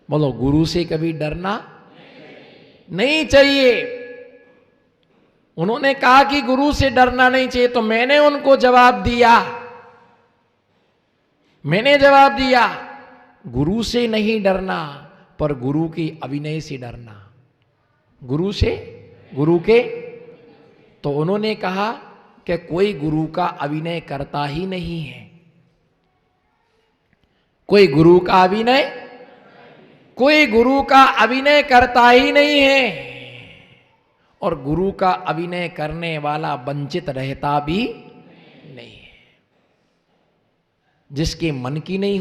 बोलो, गुरु से कभी डरना नहीं चाहिए। उन्होंने कहा कि गुरु से डरना नहीं चाहिए, तो मैंने उनको जवाब दिया, गुरु से नहीं डरना, पर गुरु की अभिनय से डरना। गुरु से, गुरु के। तो उन्होंने कहा कि कोई गुरु का अभिनय करता ही नहीं है, कोई गुरु का अभिनय करता ही नहीं है, और गुरु का अभिनय करने वाला वंचित रहता भी नहीं है। जिसके मन की नहीं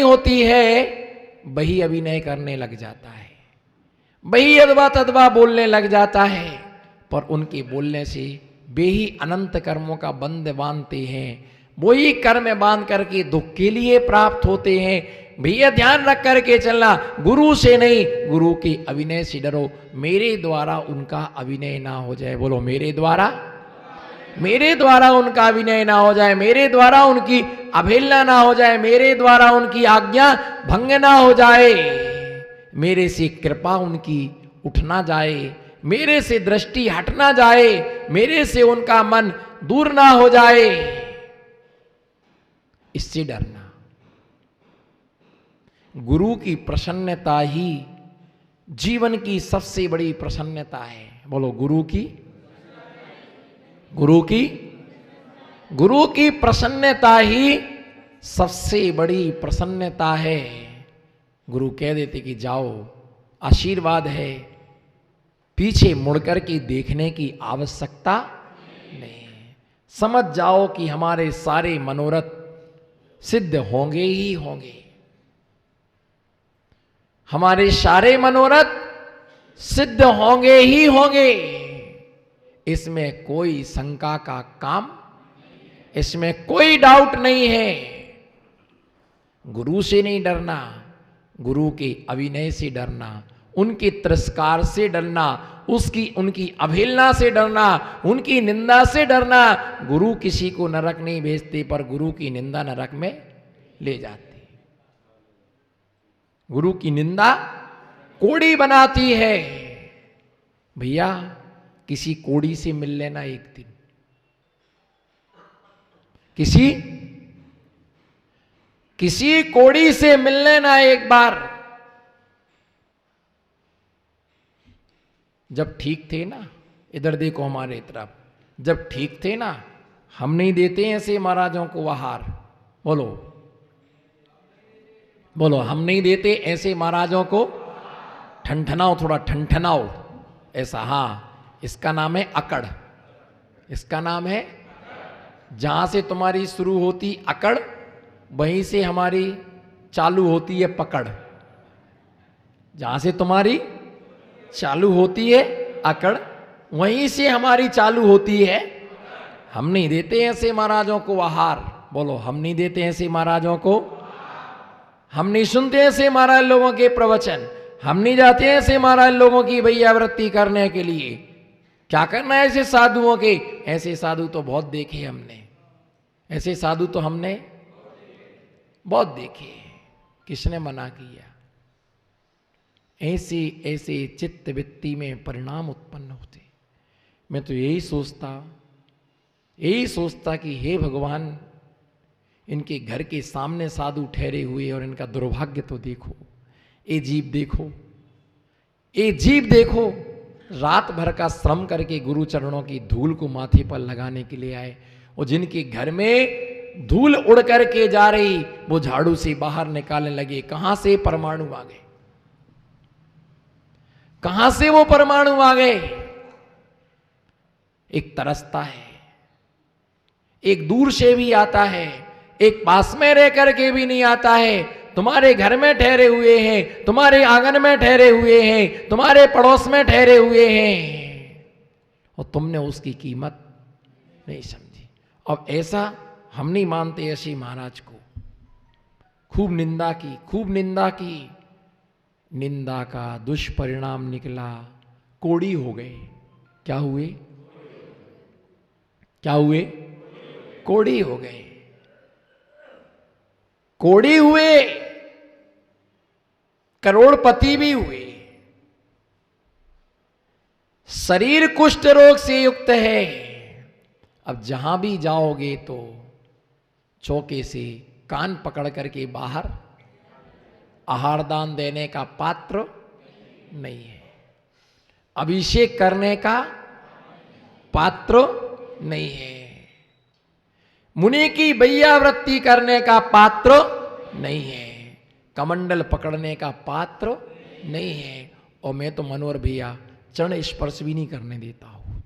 होती है, वही अभिनय करने लग जाता है, वही अदवा तदवा बोलने लग जाता है, पर उनके बोलने से वे ही अनंत कर्मों का बंध बांधते हैं, वही कर्म बांध करके दुख के लिए प्राप्त होते हैं। भैया ध्यान रख करके चलना, गुरु से नहीं, गुरु के अभिनय से डरो। मेरे द्वारा उनका अभिनय ना हो जाए। बोलो, मेरे द्वारा उनका अभिनय ना हो जाए, मेरे द्वारा उनकी अवहेलना ना हो जाए, मेरे द्वारा उनकी आज्ञा भंग ना हो जाए, मेरे से कृपा उनकी उठ ना जाए, मेरे से दृष्टि हट ना जाए, मेरे से उनका मन दूर ना हो जाए, इससे डरना। गुरु की प्रसन्नता ही जीवन की सबसे बड़ी प्रसन्नता है। बोलो, गुरु की प्रसन्नता ही सबसे बड़ी प्रसन्नता है। गुरु कह देते कि जाओ, आशीर्वाद है, पीछे मुड़कर के देखने की आवश्यकता नहीं, समझ जाओ कि हमारे सारे मनोरथ सिद्ध होंगे ही होंगे, हमारे सारे मनोरथ सिद्ध होंगे ही होंगे, इसमें कोई शंका का काम, इसमें कोई डाउट नहीं है। गुरु से नहीं डरना, गुरु के अभिनय से डरना, उनके तिरस्कार से डरना, उनकी अवहेलना से डरना, उनकी निंदा से डरना। गुरु किसी को नरक नहीं भेजते, पर गुरु की निंदा नरक में ले जाती। गुरु की निंदा कोड़ी बनाती है। भैया, किसी कोड़ी से मिल लेना एक दिन, किसी कोड़ी से मिल लेना एक बार। जब ठीक थे ना, इधर देखो हमारे तरफ, जब ठीक थे ना, हम नहीं देते ऐसे महाराजों को आहार। बोलो, हम नहीं देते ऐसे महाराजों को। ठनठनाओ, थोड़ा ठनठनाओ ऐसा। हाँ, इसका नाम है अकड़, इसका नाम है। जहां से तुम्हारी शुरू होती अकड़, वहीं से हमारी चालू होती है पकड़। जहां से तुम्हारी चालू होती है अकड़, वहीं से हमारी चालू होती है। हम नहीं देते ऐसे महाराजों को आहार। बोलो, हम नहीं देते ऐसे महाराजों को, हम नहीं सुनते ऐसे महाराज लोगों के प्रवचन, हम नहीं जाते ऐसे महाराज लोगों की भैयावृत्ति करने के लिए। क्या करना है ऐसे साधुओं के? ऐसे साधु तो बहुत देखे हमने, ऐसे साधु तो हमने बहुत देखे। किसने मना किया? ऐसे चित्त वृत्ति में परिणाम उत्पन्न होते। मैं तो यही सोचता कि हे भगवान, इनके घर के सामने साधु ठहरे हुए और इनका दुर्भाग्य तो देखो, ये जीव देखो, रात भर का श्रम करके गुरु चरणों की धूल को माथे पर लगाने के लिए आए, और जिनके घर में धूल उड़ करके जा रही, वो झाड़ू से बाहर निकालने लगे। कहां से परमाणु आ गए? कहां से वो परमाणु आ गए? एक तरसता है, एक दूर से भी आता है, एक पास में रह करके भी नहीं आता है। तुम्हारे घर में ठहरे हुए हैं, तुम्हारे आंगन में ठहरे हुए हैं, तुम्हारे पड़ोस में ठहरे हुए हैं, और तुमने उसकी कीमत नहीं समझी। अब ऐसा हम नहीं मानते ऐसे महाराज को। खूब निंदा की, निंदा का दुष्परिणाम निकला, कोड़ी हो गए। क्या हुए? क्या हुए? कोढ़ी हो गए, कोढ़ी हुए, करोड़पति भी हुए। शरीर कुष्ठ रोग से युक्त है। अब जहां भी जाओगे तो चौके से कान पकड़ करके बाहर, आहार दान देने का पात्र नहीं है, अभिषेक करने का पात्र नहीं है, मुनि की बैयावृत्ति करने का पात्र नहीं है, कमंडल पकड़ने का पात्र नहीं है। और मैं तो मनोहर भैया चरण स्पर्श भी नहीं करने देता हूं,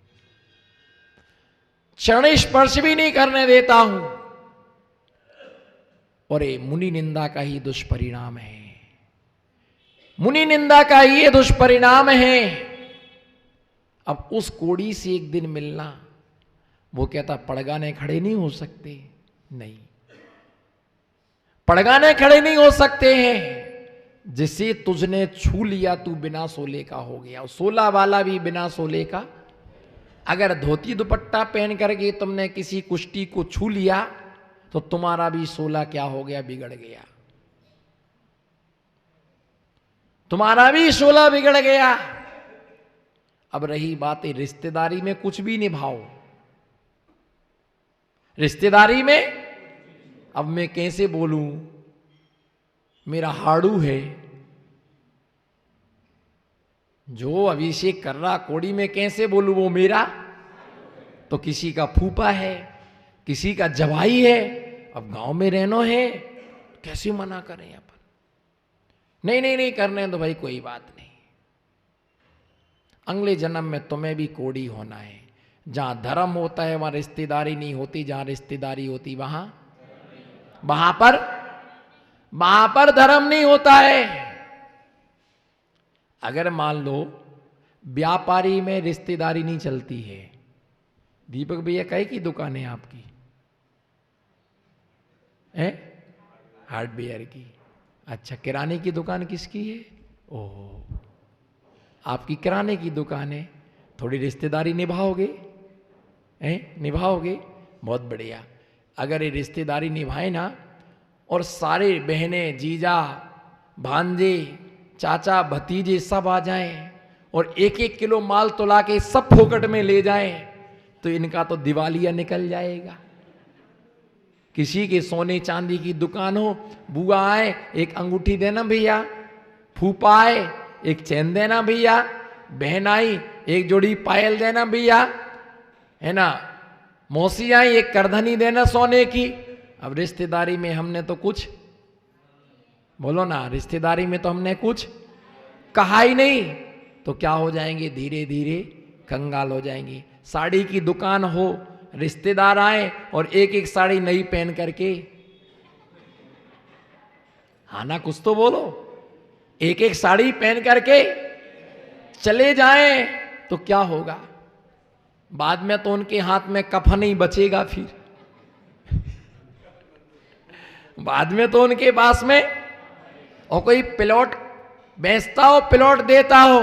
चरण स्पर्श भी नहीं करने देता हूं। और ये मुनि निंदा का ही दुष्परिणाम है, मुनि निंदा का ये दुष्परिणाम है। अब उस कोड़ी से एक दिन मिलना, वो कहता पड़गाने खड़े नहीं हो सकते, नहीं, पड़गाने खड़े नहीं हो सकते हैं। जिसे तुझने छू लिया तू बिना सोले का हो गया। सोला वाला भी बिना सोले का। अगर धोती दुपट्टा पहन करके तुमने किसी कुष्टी को छू लिया तो तुम्हारा भी सोला क्या हो गया? बिगड़ गया, तुम्हारा भी सोला बिगड़ गया। अब रही बातें रिश्तेदारी में, कुछ भी निभाओ रिश्तेदारी में। अब मैं कैसे बोलूं, मेरा हाड़ू है जो अभिषेक कर रहा कोड़ी में, कैसे बोलूं वो मेरा? तो किसी का फूफा है, किसी का जवाई है। अब गांव में रहना है, कैसे मना करें अपन? नहीं नहीं नहीं करने तो भाई, कोई बात नहीं, अगले जन्म में तुम्हें भी कोड़ी होना है। जहां धर्म होता है वहां रिश्तेदारी नहीं होती, जहां रिश्तेदारी होती वहां पर धर्म नहीं होता है। अगर मान लो व्यापारी में रिश्तेदारी नहीं चलती है, दीपक भैया कहे की दुकान है आपकी? है हार्डवेयर की। अच्छा, किराने की दुकान किसकी है? ओह, आपकी किराने की दुकान है, थोड़ी रिश्तेदारी निभाओगे? निभाओगे, बहुत बढ़िया। अगर ये रिश्तेदारी निभाए ना, और सारे बहनें, जीजा, भांजे, चाचा, भतीजे सब आ जाएं और एक एक किलो माल तुला के सब फोकट में ले जाएं, तो इनका तो दिवालिया निकल जाएगा। किसी के सोने चांदी की दुकान हो, बुआ आए एक अंगूठी देना भैया, फूफा आए एक चैन देना भैया, बहन आई एक जोड़ी पायल देना भैया, है ना, मौसी आई एक करधनी देना सोने की। अब रिश्तेदारी में हमने तो कुछ, बोलो ना, रिश्तेदारी में तो हमने कुछ कहा ही नहीं, तो क्या हो जाएंगे? धीरे धीरे कंगाल हो जाएंगे। साड़ी की दुकान हो, रिश्तेदार आए और एक एक साड़ी नई पहन करके, हाँ ना, कुछ तो बोलो, एक एक साड़ी पहन करके चले जाएं तो क्या होगा? बाद में तो उनके हाथ में कफन नहीं बचेगा। फिर बाद में तो उनके पास में, और कोई प्लॉट बेचता हो, प्लॉट देता हो,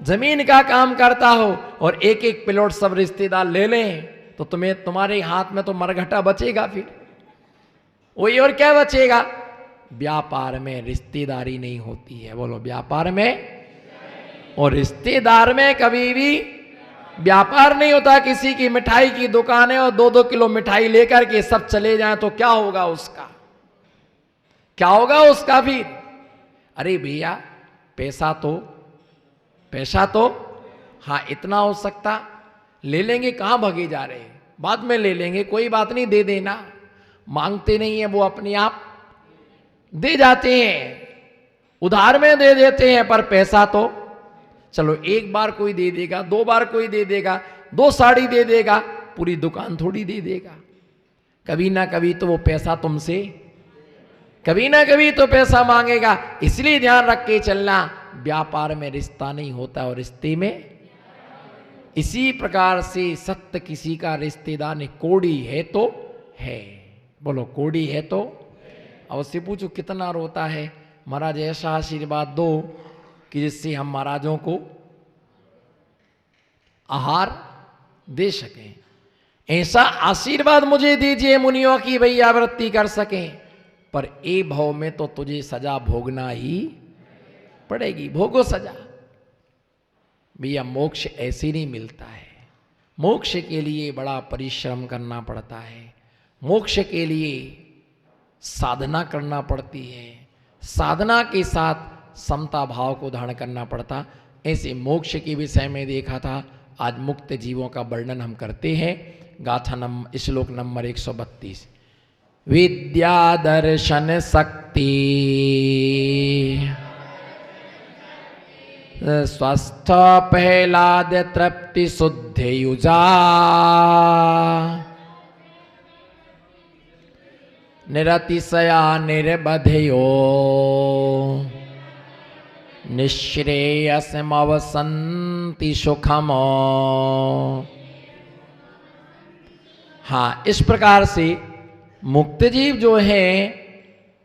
जमीन का काम करता हो, और एक एक प्लॉट सब रिश्तेदार ले लें, तो तुम्हें, तुम्हारे हाथ में तो मरघटा बचेगा। फिर वही, और क्या बचेगा? व्यापार में रिश्तेदारी नहीं होती है, बोलो व्यापार में। और रिश्तेदार में कभी भी व्यापार नहीं होता। किसी की मिठाई की दुकान है और 2-2 किलो मिठाई लेकर के सब चले जाएं तो क्या होगा उसका? क्या होगा उसका? फिर अरे भैया पैसा तो हाँ इतना हो सकता, ले लेंगे, कहां भगे जा रहे हैं, बाद में ले लेंगे, कोई बात नहीं, दे देना। मांगते नहीं है वो, अपने आप दे जाते हैं, उधार में दे देते हैं। पर पैसा तो चलो एक बार कोई दे देगा, 2 बार कोई दे देगा, 2 साड़ी दे देगा, पूरी दुकान थोड़ी दे देगा। कभी ना कभी तो वो पैसा तुमसे, कभी ना कभी तो पैसा मांगेगा। इसलिए ध्यान रख के चलना, व्यापार में रिश्ता नहीं होता और रिश्ते में। इसी प्रकार से सत्य किसी का रिश्तेदार नहीं। कोड़ी है तो है, बोलो कोड़ी है तो। और उससे पूछो कितना रोता है, महाराज ऐसा आशीर्वाद दो कि जिससे हम महाराजों को आहार दे सकें। ऐसा आशीर्वाद मुझे दीजिए मुनियों की भई आवृत्ति कर सकें, पर ए भव में तो तुझे सजा भोगना ही पड़ेगी, भोगो सजा। भैया मोक्ष ऐसे नहीं मिलता है, मोक्ष के लिए बड़ा परिश्रम करना पड़ता है, मोक्ष के लिए साधना करना पड़ती है, साधना के साथ समता भाव को धारण करना पड़ता। ऐसे मोक्ष के विषय में देखा था, आज मुक्त जीवों का वर्णन हम करते हैं। गाथा श्लोक नंबर 132। विद्या दर्शन शक्ति स्वस्थ पहलाद तृप्ति शुद्ध युजा निरतिशया निर्बधयो निःश्रेयसमवसन्ति सुखम। हाँ, इस प्रकार से मुक्त जीव जो है,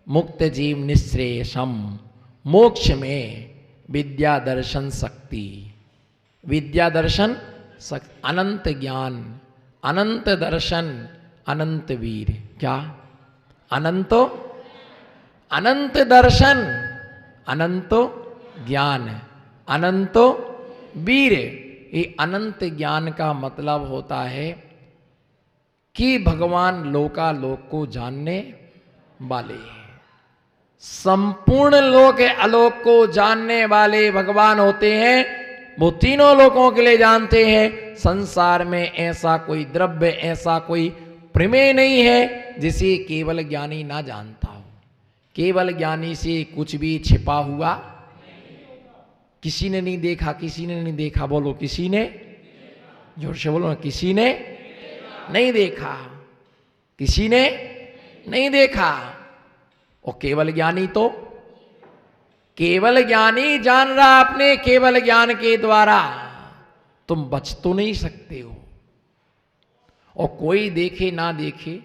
मुक्त जीव निःश्रेयसम, मोक्ष में विद्या दर्शन शक्ति, विद्या दर्शन अनंत ज्ञान, अनंत दर्शन, अनंत वीर। क्या? अनंतो अनंत दर्शन, अनंतो ज्ञान, अनंतो वीर। ये अनंत ज्ञान का मतलब होता है कि भगवान लोकालोक को जानने वाले हैं, संपूर्ण लोक आलोक को जानने वाले भगवान होते हैं। वो तीनों लोकों के लिए जानते हैं। संसार में ऐसा कोई द्रव्य, ऐसा कोई प्रमेय नहीं है जिसे केवल ज्ञानी ना जानता हो। केवल ज्ञानी से कुछ भी छिपा हुआ किसी ने नहीं देखा, किसी ने नहीं देखा। बोलो, किसी ने, जोर से बोलो ना, किसी ने नहीं देखा, किसी ने नहीं देखा। और केवल ज्ञानी तो, केवल ज्ञानी जान रहा अपने केवल ज्ञान के द्वारा। तुम बच तो नहीं सकते हो। और कोई देखे ना देखे,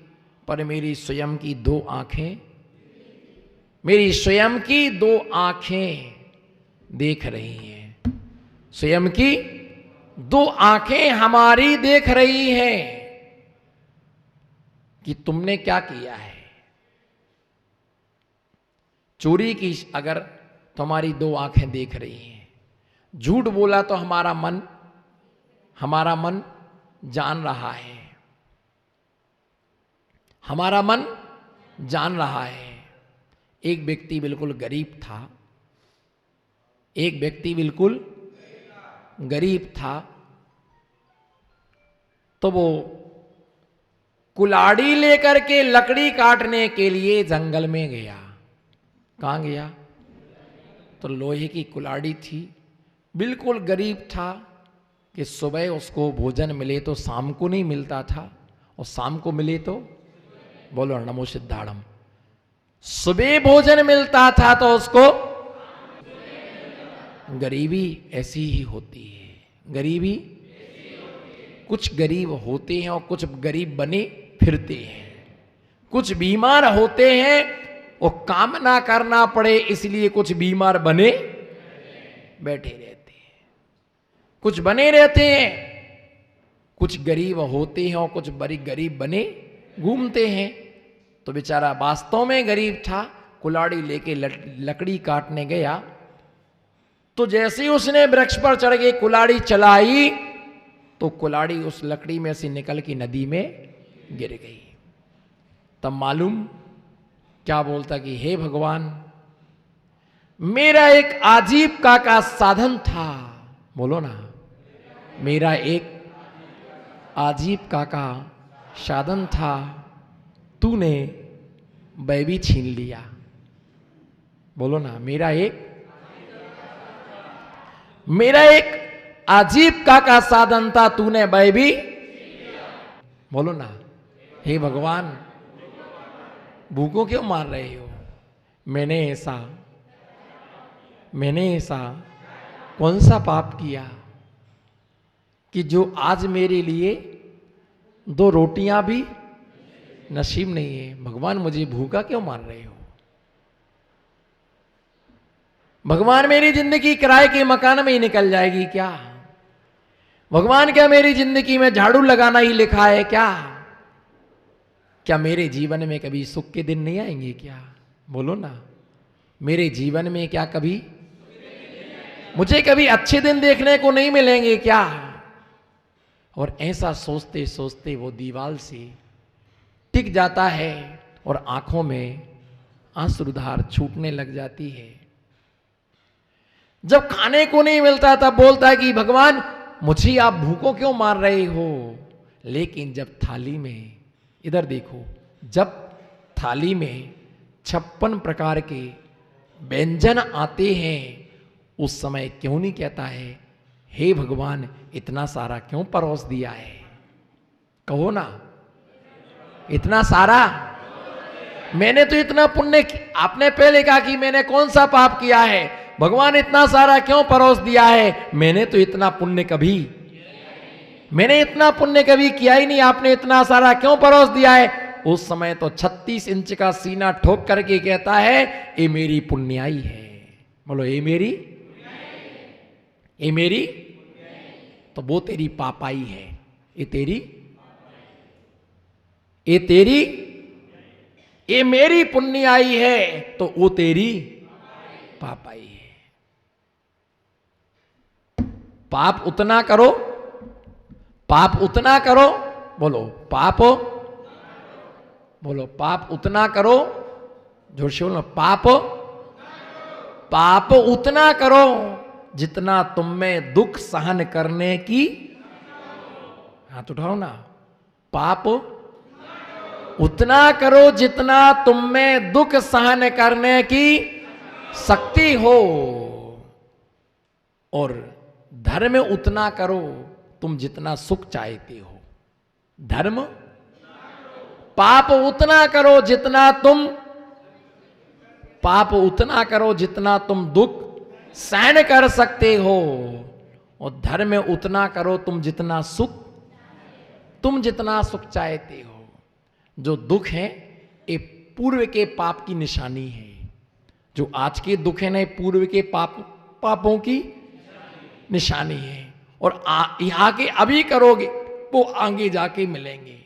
पर मेरी स्वयं की दो आंखें, मेरी स्वयं की दो आंखें देख रही हैं। स्वयं की दो आंखें हमारी देख रही हैं कि तुमने क्या किया है। चोरी की अगर तुम्हारी दो आंखें देख रही हैं, झूठ बोला तो हमारा मन जान रहा है, हमारा मन जान रहा है। एक व्यक्ति बिल्कुल गरीब था, एक व्यक्ति बिल्कुल गरीब था। तो वो कुल्हाड़ी लेकर के लकड़ी काटने के लिए जंगल में गया। कहाँ गया? तो लोहे की कुल्हाड़ी थी, बिल्कुल गरीब था कि सुबह उसको भोजन मिले तो शाम को नहीं मिलता था, और शाम को मिले तो, बोलो नमो सिद्धाड़म, सुबह भोजन मिलता था तो उसको। गरीबी ऐसी ही होती है, गरीबी। कुछ गरीब होते हैं और कुछ गरीब बने फिरते हैं। कुछ बीमार होते हैं और काम ना करना पड़े इसलिए कुछ बीमार बने बैठे रहते हैं, कुछ बने रहते हैं। कुछ गरीब होते हैं और कुछ बड़ी गरीब बने घूमते हैं। तो बेचारा वास्तव में गरीब था, कुल्हाड़ी लेके लकड़ी काटने गया। तो जैसे ही उसने वृक्ष पर चढ़ के कुल्हाड़ी चलाई तो कुल्हाड़ी उस लकड़ी में से निकल के नदी में गिर गई। तब मालूम क्या बोलता कि हे भगवान, मेरा एक आजीविका का साधन था। बोलो ना, मेरा एक आजीविका का साधन था, तूने वह भी छीन लिया। बोलो ना, मेरा एक आजीविका का साधन था, तूने वह भी। बोलो ना, हे भगवान, भूखों क्यों मार रहे हो? मैंने ऐसा कौन सा पाप किया कि जो आज मेरे लिए दो रोटियां भी नसीब नहीं है? भगवान, मुझे भूखा क्यों मार रहे हो? भगवान, मेरी जिंदगी किराए के मकान में ही निकल जाएगी क्या? भगवान क्या मेरी जिंदगी में झाड़ू लगाना ही लिखा है क्या? क्या मेरे जीवन में कभी सुख के दिन नहीं आएंगे क्या? बोलो ना, मेरे जीवन में क्या कभी मुझे कभी अच्छे दिन देखने को नहीं मिलेंगे क्या? और ऐसा सोचते सोचते वो दीवार से टिक जाता है और आंखों में आंसुधार छूटने लग जाती है। जब खाने को नहीं मिलता तब बोलता है कि भगवान मुझे आप भूखों क्यों मार रहे हो? लेकिन जब थाली में, इधर देखो, जब थाली में 56 प्रकार के व्यंजन आते हैं उस समय क्यों नहीं कहता है हे भगवान इतना सारा क्यों परोस दिया है? कहो ना, इतना सारा मैंने तो इतना पुण्य, आपने पहले कहा कि मैंने कौन सा पाप किया है, भगवान इतना सारा क्यों परोस दिया है? मैंने तो इतना पुण्य कभी किया ही नहीं, आपने इतना सारा क्यों परोस दिया है? उस समय तो 36 इंच का सीना ठोक करके कहता है ये मेरी पुण्याई है। बोलो ये मेरी तो वो तेरी पापाई है, ये मेरी पुण्याई है तो वो तेरी पापाई है। पाप उतना करो, बोलो पाप उतना करो, जोर से बोलो, पाप उतना करो जितना तुम में दुख सहन करने की, हाथ उठाओ ना, पाप उतना करो जितना तुम में दुख सहन करने की शक्ति हो, और धर्म उतना करो तुम जितना सुख चाहते हो। धर्म, पाप उतना करो जितना तुम दुख सहन कर सकते हो, और धर्म उतना करो तुम जितना सुख चाहते हो। जो दुख है ये पूर्व के पाप की निशानी है, जो आज के दुख है ना पूर्व के पापों की निशानी है, और यहाँ के अभी करोगे वो आगे जाके मिलेंगे।